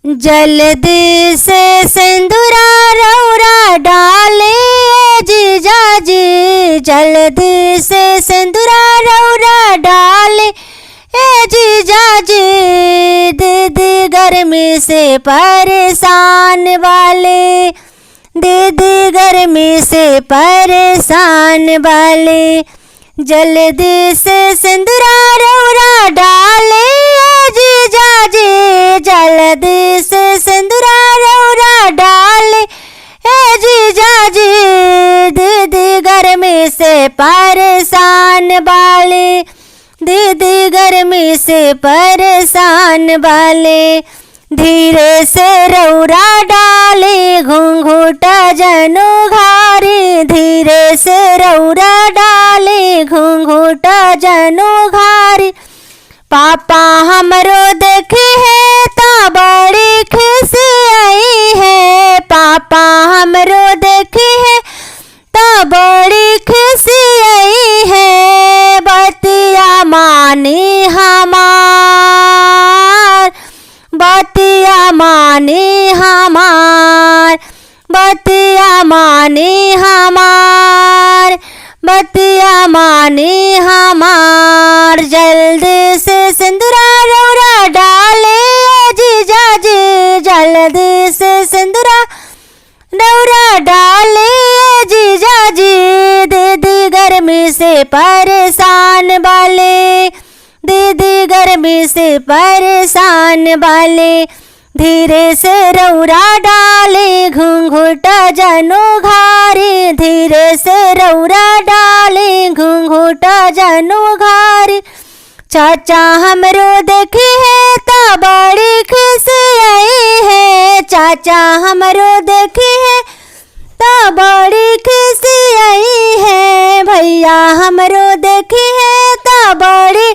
जल्दी से सिंदूरा रौरा डाले जीजा जी, जल्दी से सिंदूरा रौरा डाले ए जीजा जी। दीदी गर्मी से परेशान वाले, दीदी गर्मी से परेशान वाले। जल्दी से सिंदूरा रौरा डाले जीजा जी, जल्दी से सिंदूरा रौरा डाले ए जीजा जी। दीदी गर्मी से परेशान वाले, दीदी गर्मी से परेशान वाले। धीरे से रौरा डाले घूंघूटा जनु घारी, धीरे से रौरा डाले घूंघूटा जनु घारी। पापा हमरो देखे है ता बड़ी खुशी आई है, पापा हमरो देखे है ता बड़ी खुशी आई है। बतिया मानी हमार, बतिया मानी हमार, बतिया मानी हमार, बतिया मानी हमार। जल्दी से सिंदूरा रौरा डाले जीजा जी, जल्दी से सिंदूरा रौरा डाले जीजा जी। दीदी गर्मी से परेशान वाले, दीदी गर्मी से परेशान वाले। धीरे से रौरा डाले घूंघूटा जनु घारी, धीरे से रौरा डाले घूंघूटा जनु घारी। चाचा हमरो देखे है ता बड़ी खुशी आई है, चाचा हमरो देखे है ता बड़ी खुशी आई है। भैया हमरो देखे है ता बड़ी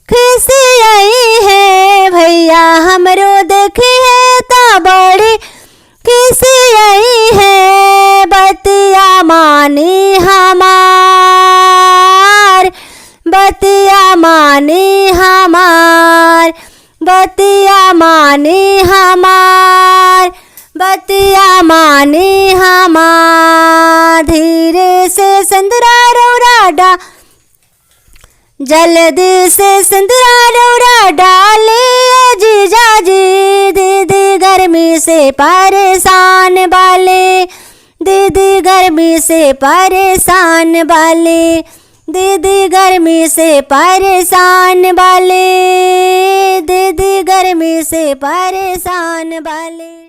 खुशी आई है, भैया हमरो देखे है ता बड़ी खुशी आई है। बतिया मानी हमार, बतिया मानी हमार, बतिया मानी हमार, बतिया मानी हमार। धीरे से सिंदूरा रौरा डा, जल्दी से सिंदूरा रौरा डाले जीजा जी। दीदी गर्मी से परेशान वाले, दीदी गर्मी से परेशान वाले, दीदी गर्मी से परेशान वाले, दीदी गर्मी से परेशान वाले।